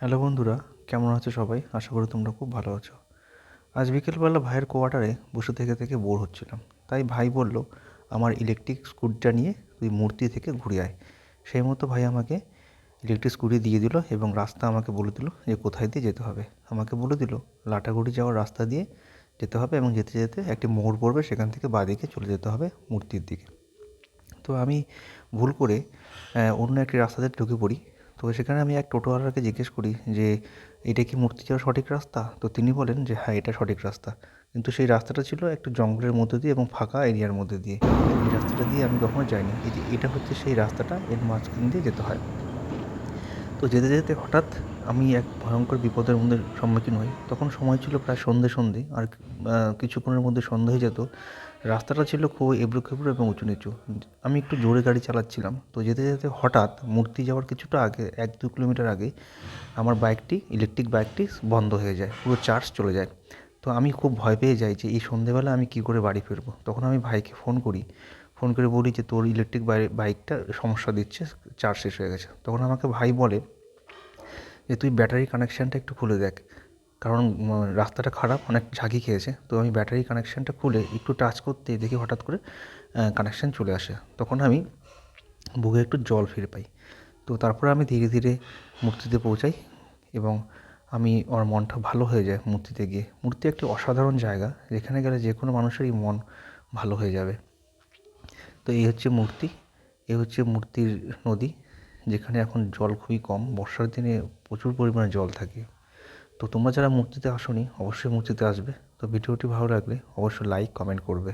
Hello বন্ধুরা, কেমন আছো সবাই? আশা করি তোমরা খুব ভালো আছো। আজ বিকেলবেলা ভাইয়ের কোয়ার্টারে বসে থেকে থেকে বোর হচ্ছিলাম। তাই ভাই বলল, আমার ইলেকট্রিক স্কুটিটা নিয়ে তুই মূর্তি থেকে ঘুরে আয়। সেই মতো ভাই আমাকে ইলেকট্রিক স্কুটি দিয়ে দিল এবং রাস্তা আমাকে বলে দিল যে কোথায় দিয়ে যেতে হবে। আমাকে বলে দিল লাটাগুড়ি যাওয়ার রাস্তা দিয়ে যেতে হবে এবং যেতে যেতে একটি মোড় পড়বে, সেখান থেকে বাঁদিকে চলে যেতে হবে মূর্তির দিকে। তো আমি ভুল করে অন্য একটি রাস্তাতে ঢুকে পড়ি। তো সেখানে আমি এক টোটোওয়ালাকে জিজ্ঞেস করি যে এটা কি মূর্তি যাওয়ার সঠিক রাস্তা? তো তিনি বলেন যে হ্যাঁ, এটা সঠিক রাস্তা। কিন্তু সেই রাস্তাটা ছিল একটু জঙ্গলের মধ্যে দিয়ে এবং ফাঁকা এরিয়ার মধ্যে দিয়ে। এই রাস্তাটা দিয়ে আমি কখনো যাইনি। এই যে এটা হচ্ছে সেই রাস্তাটা, এর মাঝখান দিয়ে যেতে হয়। তো যেতে যেতে হঠাৎ আমি এক ভয়ঙ্কর বিপদের মধ্যে সম্মুখীন হই। তখন সময় ছিল প্রায় সন্ধে সন্ধে, আর কিছুক্ষণের মধ্যে সন্ধে হয়ে যেত। রাস্তাটা ছিল খুব এবড়ো খেবড়ো এবং উঁচু নিচু। আমি একটু জোরে গাড়ি চালাচ্ছিলাম। তো যেতে যেতে হঠাৎ মূর্তি যাওয়ার কিছুটা আগে, 1-2 কিলোমিটার আগে, আমার ইলেকট্রিক বাইকটি বন্ধ হয়ে যায়, পুরো চার্জ চলে যায়। তো আমি খুব ভয় পেয়ে যাই যে এই সন্ধেবেলা আমি কী করে বাড়ি ফিরবো। তখন আমি ভাইকে ফোন করি, ফোন করে বলি যে তোর ইলেকট্রিক বাইকটা সমস্যা দিচ্ছে, চার্জ শেষ হয়ে গেছে। তখন আমাকে ভাই বলে যে তুই ব্যাটারি কানেকশানটা একটু খুলে দেখ, কারণ রাস্তাটা খারাপ, অনেক ঝাঁকি খেয়েছে। তো আমি ব্যাটারি কানেকশানটা খুলে একটু টাচ করতেই দেখি হঠাৎ করে কানেকশান চলে আসে। তখন আমি বুকে একটু জল ফিরে পাই। তো তারপরে আমি ধীরে ধীরে মূর্তিতে পৌঁছাই এবং আমার মনটা ভালো হয়ে যায় মূর্তিতে গিয়ে। মূর্তি একটি অসাধারণ জায়গা, যেখানে গেলে যে কোনো মানুষেরই মন ভালো হয়ে যাবে। তো এই হচ্ছে মূর্তি, এই হচ্ছে মূর্তির নদী, যেখানে এখন জল খুবই কম, বর্ষার দিনে প্রচুর পরিমাণে জল থাকে। তো তোমরা যারা মূর্তিতে আসোনি, অবশ্যই মূর্তিতে আসবে। তো ভিডিওটি ভালো লাগলে অবশ্যই লাইক কমেন্ট করবে।